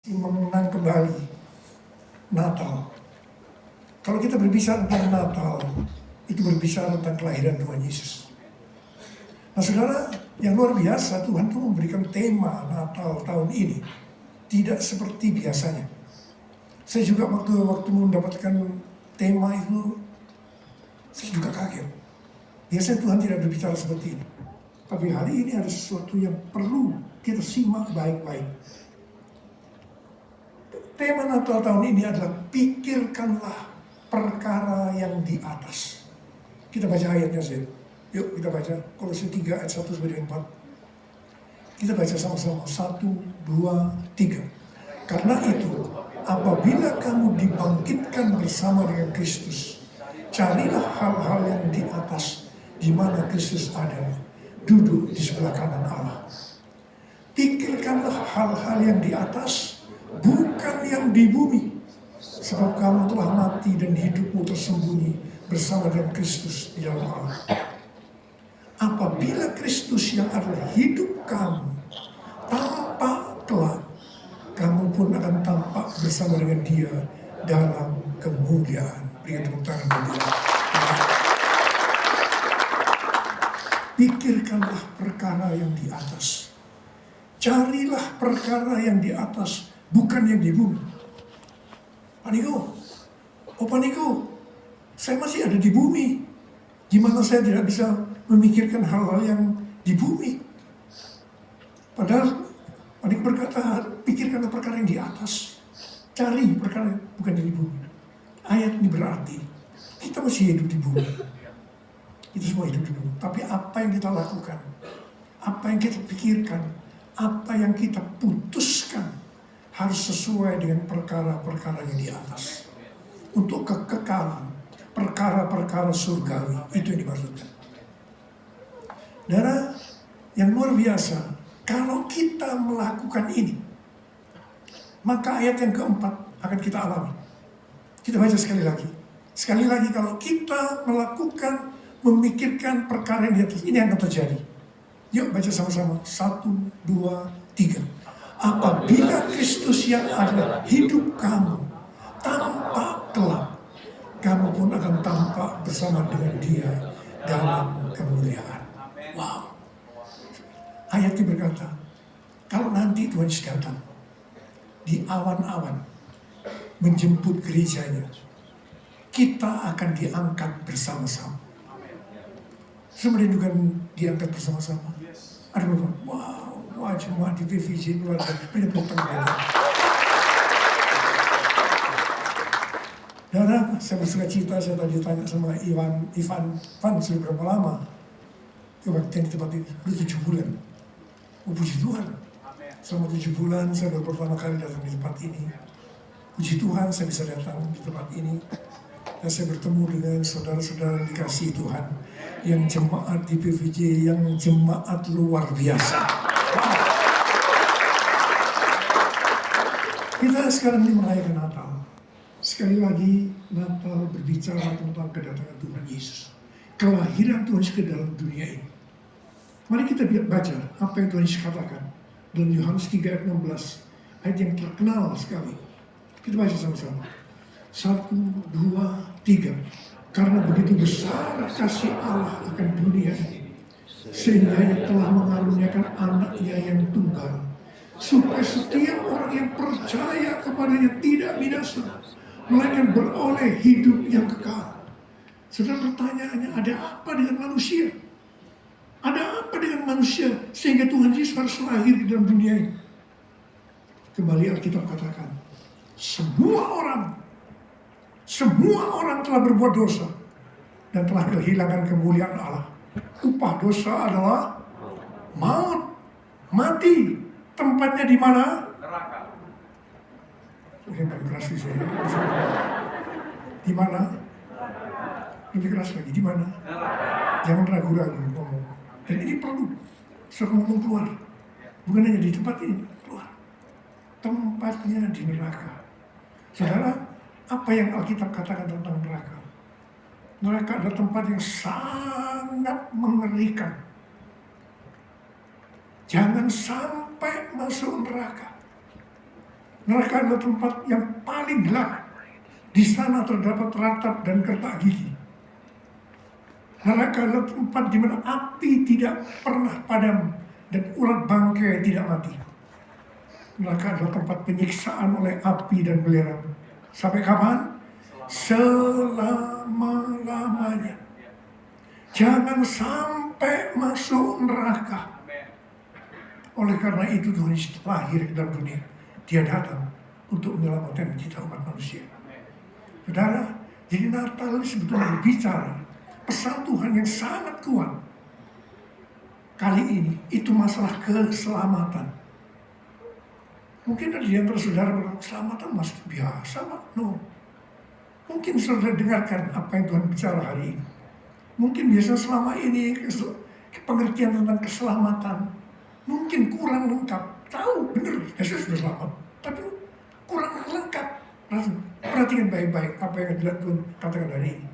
mengenang kembali Natal. Kalau kita berbicara tentang Natal, itu berbicara tentang kelahiran Tuhan Yesus. Nah saudara, yang luar biasa, Tuhan tuh memberikan tema Natal tahun ini tidak seperti biasanya. Saya juga waktu mendapatkan tema itu, saya juga kaget. Biasanya Tuhan tidak berbicara seperti ini. Tapi hari ini ada sesuatu yang perlu kita simak baik-baik. Tema Natal tahun ini adalah pikirkanlah perkara yang di atas. Kita baca ayatnya saja. Yuk kita baca Kolose 3 ayat 1 sampai 4. Kita baca sama-sama 1, 2, 3. Karena itu apabila kamu dibangkitkan bersama dengan Kristus, carilah hal-hal yang di atas di mana Kristus ada, duduk di sebelah kanan Allah. Pikirkanlah hal-hal yang di atas, bukan yang di bumi. Sebab kamu telah mati dan hidupmu tersembunyi bersama dengan Kristus di dalam Allah. Apabila Kristus yang adalah hidup kamu tampak kelak, kamu pun akan tampak bersama dengan Dia dalam kemuliaan. Berikan tepuk tangan bagi Dia. Pikirkanlah perkara yang di atas. Carilah perkara yang di atas, bukan yang di bumi. Paniko, saya masih ada di bumi. Gimana saya tidak bisa memikirkan hal-hal yang di bumi? Padahal Paniko berkata, pikirkanlah perkara yang di atas. Cari perkara bukan yang di bumi. Ayat ini berarti kita masih hidup di bumi. Kita semua hidup di bumi. Tapi apa yang kita lakukan, apa yang kita pikirkan, apa yang kita putuskan harus sesuai dengan perkara-perkara yang di atas. Untuk kekekalan, perkara-perkara surgawi, itu yang dimaksudkan. Saudara, yang luar biasa, kalau kita melakukan ini, maka ayat yang keempat akan kita alami. Kita baca sekali lagi. Sekali lagi, kalau kita melakukan, memikirkan perkara yang di atas, ini yang akan terjadi. Yuk baca sama-sama. 1, 2, 3. Apabila Kristus yang adalah hidup kamu tampak kelak, kamu pun akan tampak bersama dengan Dia dalam kemuliaan. Wow. Ayat ini berkata, kalau nanti Tuhan Yesus datang di awan-awan menjemput gerejanya, kita akan diangkat bersama-sama. Saya merindukan diangkat bersama-sama. Ada beberapa, wow, cuma di PVJ luar biasa. Dan saya bersuka cita, saya tadi tanya sama Ivan, sudah berapa lama kebaktian di tempat ini? Udah 7 bulan. Oh, puji Tuhan. Selama 7 bulan saya baru pertama kali datang di tempat ini. Puji Tuhan saya bisa datang di tempat ini. Dan saya bertemu dengan saudara-saudara yang dikasihi Tuhan. Yang jemaat di PVJ, yang jemaat luar biasa. Wow. Kita sekarang ini merayakan Natal. Sekali lagi, Natal berbicara tentang kedatangan Tuhan Yesus. Kelahiran Tuhan Yesus ke dalam dunia ini. Mari kita baca apa yang Tuhan Yesus katakan. Dalam Yohanes 3 ayat 16. Ayat yang terkenal sekali. Kita baca sama-sama. 1, 2, 3. Karena begitu besar kasih Allah akan dunia ini, sehingga Ia telah mengaruniakan anaknya yang tunggal, supaya setiap orang yang percaya kepadanya tidak binasa, melainkan beroleh hidup yang kekal. Saudara, pertanyaannya, ada apa dengan manusia? Ada apa dengan manusia sehingga Tuhan Yesus harus lahir di dalam dunia ini? Kembali Alkitab katakan, semua orang telah berbuat dosa dan telah kehilangan kemuliaan Allah. Upah dosa adalah maut, mati. Tempatnya di mana? Neraka. Lebih keras saya. Di mana? Lebih keras lagi. Di mana? Jangan ragu-ragu ngomong. Dan ini perlu. Suruh ngomong keluar. Bukan hanya di tempat ini, keluar. Tempatnya di neraka. Saudara, apa yang Alkitab katakan tentang neraka? Neraka adalah tempat yang sangat mengerikan. Jangan sampai masuk neraka. Neraka adalah tempat yang paling gelap. Di sana terdapat ratap dan kertak gigi. Neraka adalah tempat di mana api tidak pernah padam dan ulat bangkai tidak mati. Neraka adalah tempat penyiksaan oleh api dan belerang. Sampai kapan? Selama-lamanya. Jangan sampai masuk neraka. Oleh karena itu Tuhan Yesus lahir ke dalam dunia. Dia datang untuk menyelamatkan kita umat manusia. Saudara, jadi Natal ini sebetulnya berbicara pesan Tuhan yang sangat kuat. Kali ini itu masalah keselamatan. Mungkin ada di antara saudara bilang, keselamatan masih biasa Pak. No. Mungkin saudara dengarkan apa yang Tuhan bicara hari ini. Mungkin biasa selama ini pengertian tentang keselamatan mungkin kurang lengkap. Tahu benar Yesus sudah selamat, tapi kurang lengkap. Perhatikan baik-baik apa yang Tuhan katakan hari ini.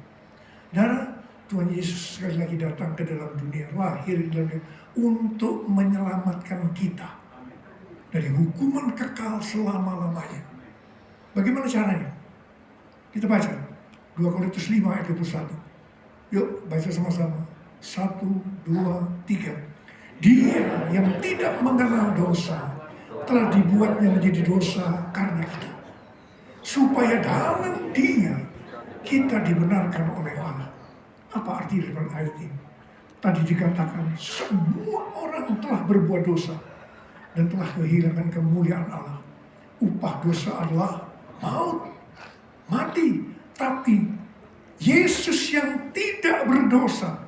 Darah Tuhan Yesus sekali lagi datang ke dalam dunia, lahir di dalam dunia untuk menyelamatkan kita dari hukuman kekal selama-lamanya. Bagaimana caranya? Kita baca 2 Korintus 5 ayat 21. Yuk baca sama-sama. 1, 2, 3. Dia yang tidak mengenal dosa telah dibuatnya menjadi dosa karena kita, supaya dalam Dia kita dibenarkan oleh Allah. Apa arti dari ayat ini? Tadi dikatakan semua orang telah berbuat dosa dan telah kehilangan kemuliaan Allah. Upah dosa adalah maut, mati. Tapi Yesus yang tidak berdosa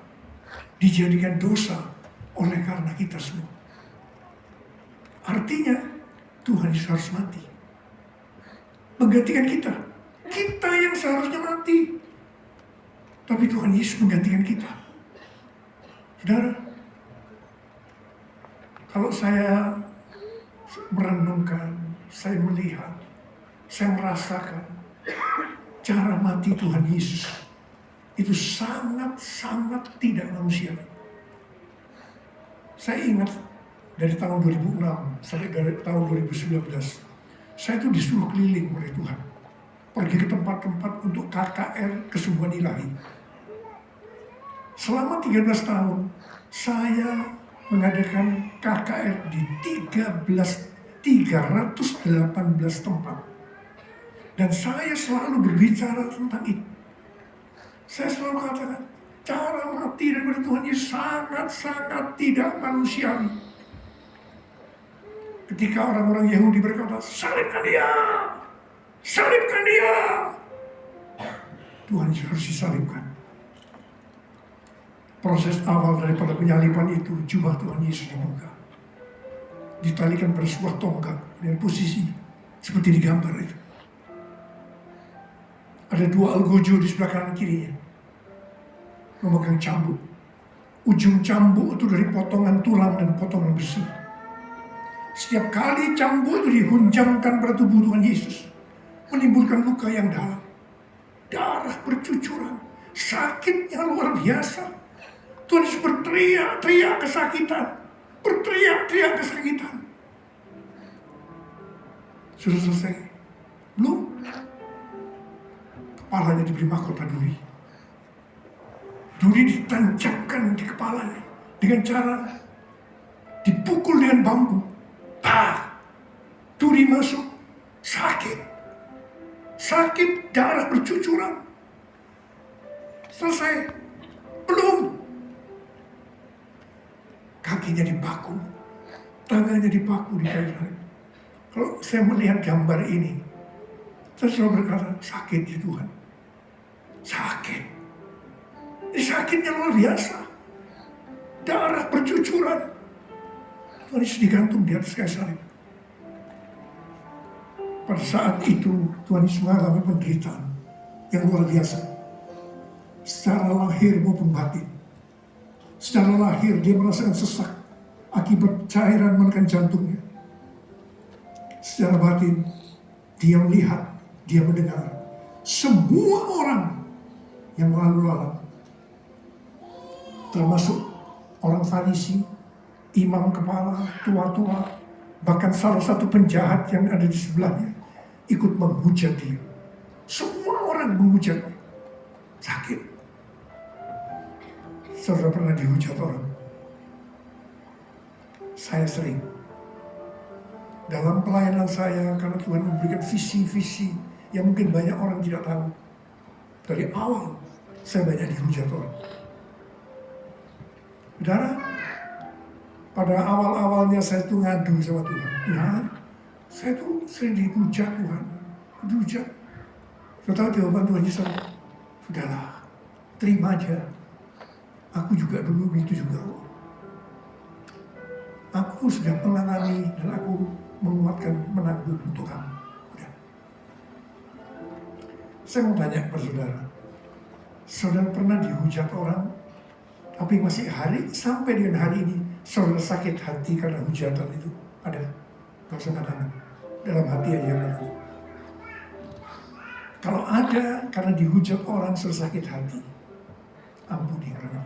dijadikan dosa oleh karena kita semua. Artinya Tuhan Yesus harus mati menggantikan kita. Kita yang seharusnya mati, tapi Tuhan Yesus menggantikan kita. Saudara, kalau saya merenungkan, saya melihat, saya merasakan cara mati Tuhan Yesus itu sangat-sangat tidak manusiawi. Saya ingat dari tahun 2006 sampai dari tahun 2019, saya itu disuruh keliling oleh Tuhan, pergi ke tempat-tempat untuk KKR kesembuhan ilahi. Selama 13 tahun, saya mengadakan KKR di 318 tempat. Dan saya selalu berbicara tentang itu. Saya selalu katakan, cara mati daripada Tuhan Yesus sangat-sangat tidak manusiawi. Ketika orang-orang Yahudi berkata, salibkan dia, salibkan dia, Tuhan Yesus harus disalibkan. Proses awal daripada penyaliban itu, jubah Tuhan Yesus dibuka, ditalikan pada sebuah tonggak dengan posisi seperti di gambar itu. Ada 2 algojo di sebelah kanan kirinya, memegang cambuk. Ujung cambuk itu dari potongan tulang dan potongan besi. Setiap kali cambuk itu dihunjamkan pada tubuh Tuhan Yesus, menimbulkan luka yang dalam. Darah bercucuran, sakitnya luar biasa. Tuhan Yesus berteriak-teriak kesakitan, berteriak-teriak kesakitan. Sudah selesai? Belum? Kepalanya diberi mahkota duri. Duri ditancapkan di kepalanya dengan cara dipukul dengan bambu. Duri masuk, sakit, darah bercucuran. Selesai? Belum. Kakinya dipaku, tangannya dipaku di kayu salib. Kalau saya melihat gambar ini, saya selalu berkata, sakit ya Tuhan. Sakit. Ini sakitnya luar biasa. Darah bercucuran. Tuhan Yesus digantung di atas kayu salib. Pada saat itu Tuhan Yesus mengalami penderitaan yang luar biasa, secara lahir maupun batin. Secara lahir dia merasakan sesak akibat cairan menekan jantungnya. Secara batin dia melihat, dia mendengar semua orang yang lalu lalang, termasuk orang Farisi, imam kepala, tua-tua, bahkan salah satu penjahat yang ada di sebelahnya. ikut menghujat dia. Semua orang menghujat. Sakit. Saudara pernah dihujat orang? Saya sering. Dalam pelayanan saya, karena Tuhan memberikan visi-visi yang mungkin banyak orang tidak tahu. Dari awal, saya banyak dihujat orang. Saudara, pada awal-awalnya saya tuh ngadu sama Tuhan. Tuhan, saya tuh sering dihujat Tuhan. Dihujat. Saya tahu jawaban Tuhan Yesus. Sudahlah, terima aja. Aku juga dulu begitu juga. Aku sudah mengalami dan aku menguatkan menanggung untuk kamu. Udah. Saya mau tanya kepada saudara. Saudara pernah dihujat orang, tapi masih sampai dengan hari ini, saudara sakit hati karena hujatan itu? Ada? Gak usah katakan. Dalam hati aja yang ada. Kalau ada karena dihujat orang saudara sakit hati, ampuni karena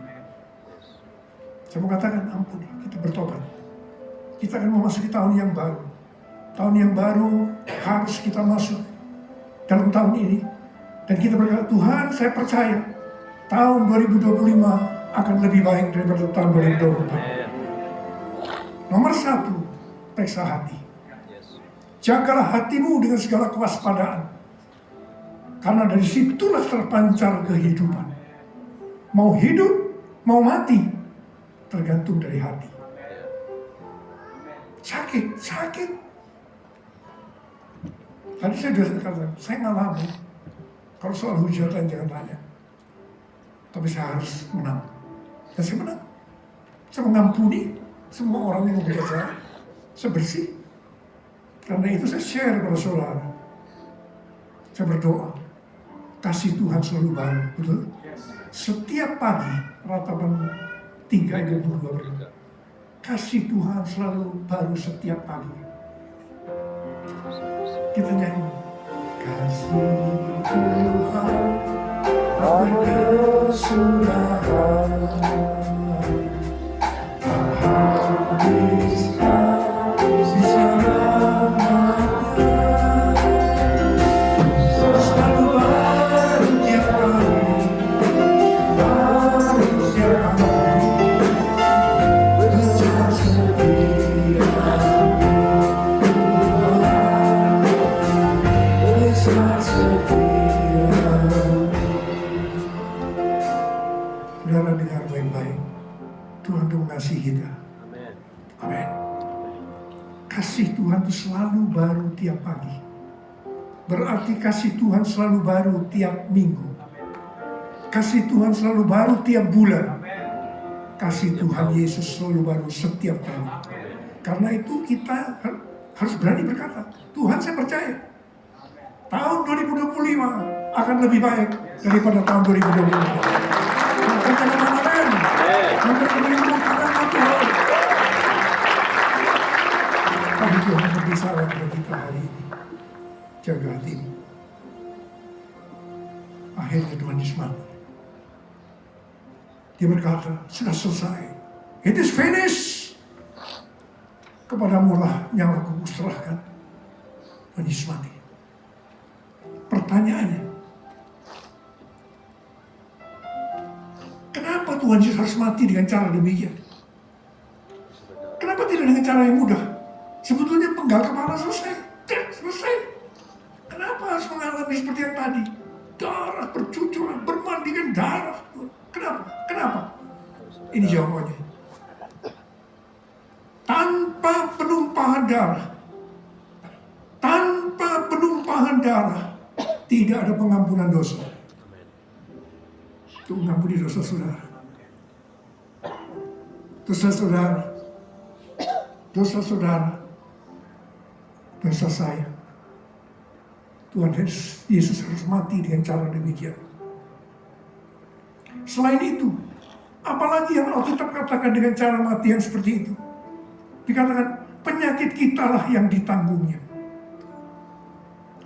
saya mau katakan ampuni, kita bertobat. Kita akan memasuki tahun yang baru. Tahun yang baru harus kita masuk dalam tahun ini. Dan kita berkata, Tuhan saya percaya tahun 2025 akan lebih baik daripada tahun 2024. Nomor 1, periksa hati. Jagalah hatimu dengan segala kewaspadaan. Karena dari situlah terpancar kehidupan. Mau hidup, mau mati, tergantung dari hati. Sakit. Tadi saya sudah katakan, saya ngalami. Kalau soal hujatan jangan tanya. Tapi saya harus menang. Dan saya menang. Saya mengampuni semua orang yang menghujat saya. Saya bersih. Karena itu saya share kepada saudara. Saya berdoa. Kasih Tuhan selalu baru. Betul? Setiap pagi, ratapan 3:22 berkata. Kasih Tuhan selalu baru setiap pagi. Kita nyanyi. Kasih Tuhan berkesudahan, habiskan selamanya. Selalu baru tiap hari, baru setiap hari. Besar setia Saudara dengar baik-baik. Tuhan itu mengasihi kita. Amin. Kasih Tuhan itu selalu baru tiap pagi. Berarti kasih Tuhan selalu baru tiap minggu. Kasih Tuhan selalu baru tiap bulan. Kasih Tuhan Yesus selalu baru setiap tahun. Karena itu kita harus berani berkata, Tuhan saya percaya. Tahun 2025 akan lebih baik daripada tahun 2024. Katakan amin. Sampai berlindung tangan Tuhan. Tapi Tuhan berbicara kepada kita hari ini. Jaga hatimu. Akhirnya Tuhan Yesus mati. Dia berkata, sudah selesai. It is finished. Kepadamu lah nyawaku kuserahkan. Tuhan Yesus mati. Pertanyaannya, kenapa Tuhan Yesus harus mati dengan cara demikian? Kenapa tidak dengan cara yang mudah? Sebetulnya penggal kepala selesai. Kenapa harus mengalami seperti yang tadi? Darah bercucuran, bermandikan darah. Kenapa? Ini jawabannya. Tanpa penumpahan darah, tidak ada pengampunan dosa. Itu mengampuni dosa saudara. Dosa saudara, dosa saya. Tuhan Yesus harus mati dengan cara demikian. Selain itu, apalagi yang Alkitab katakan dengan cara mati yang seperti itu? Dikatakan penyakit kitalah yang ditanggungnya.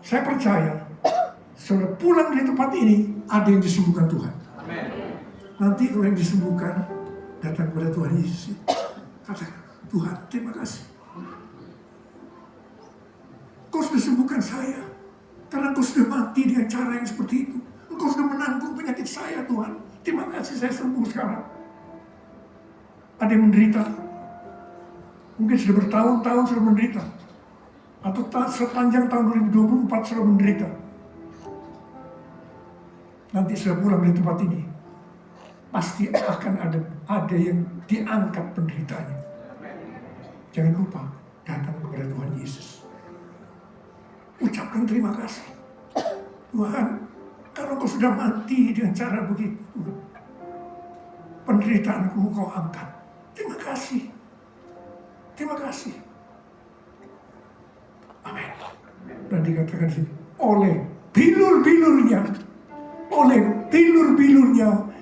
Saya percaya, saudara pulang dari tempat ini, ada yang disembuhkan Tuhan. Nanti kalau yang disembuhkan, datang kepada Tuhan Yesus. Katakan, Tuhan terima kasih. Kau sudah sembuhkan saya. Engkau sudah mati dengan cara yang seperti itu. Engkau sudah menanggung penyakit saya Tuhan. Terima kasih saya sembuh sekarang. Ada yang menderita. Mungkin sudah bertahun-tahun sudah menderita. Atau sepanjang tahun 2024 sudah menderita. Nanti sudah pulang dari tempat ini. Pasti akan ada yang diangkat penderitaannya. Jangan lupa datang kepada Tuhan Yesus. Ucapkan terima kasih. Tuhan, kalau Kau sudah mati dengan cara begitu, penderitaanku Kau angkat. Terima kasih. Terima kasih. Amin. Dan dikatakan sini, oleh bilur-bilurnya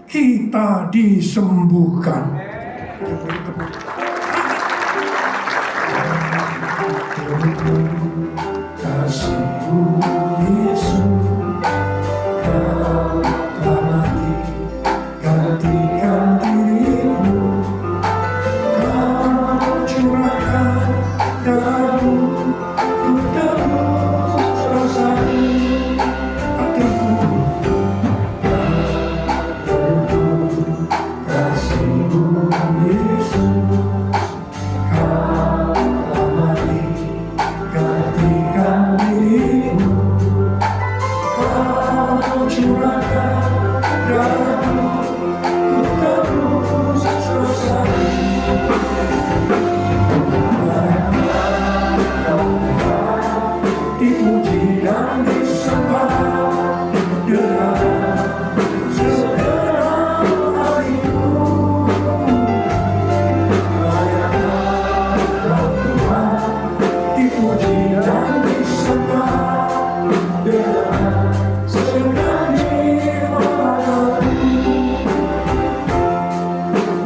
kita disembuhkan. Kasih-Mu Yesus, Kau telah mati, gantikan diri-Mu, Kau curahkan darah-Mu, untuk tebus dosa-Mu, hatiku. Kasih-Mu Yesus, Kau telah mati, gantikan diri-Mu, Kau curahkan darah-Mu, untuk tebus dosa-Mu. Dipuji dan disembah dengan segenap hatiku. Layanlah Tuhan, dipuji dan disembah dengan segenap jiwa-ragaku.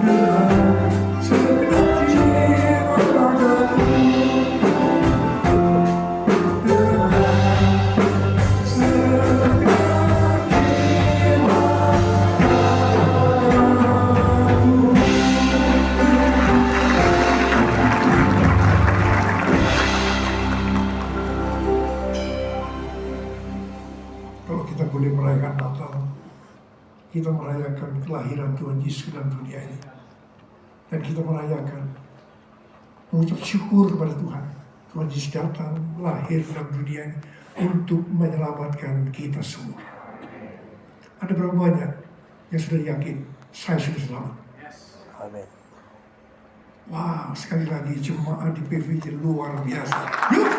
Dengan segenap jiwa-ragaku. Kalau kita boleh merayakan Natal, kita merayakan kelahiran Tuhan Yesus dalam dunia ini. Dan kita merayakan, mengucap syukur kepada Tuhan. Tuhan Yesus datang, lahir dalam dunia ini untuk menyelamatkan kita semua. Ada berapa banyak yang sudah yakin, saya sudah selamat? Amin. Wow, sekali lagi jemaat di PVJ luar biasa. Yuk!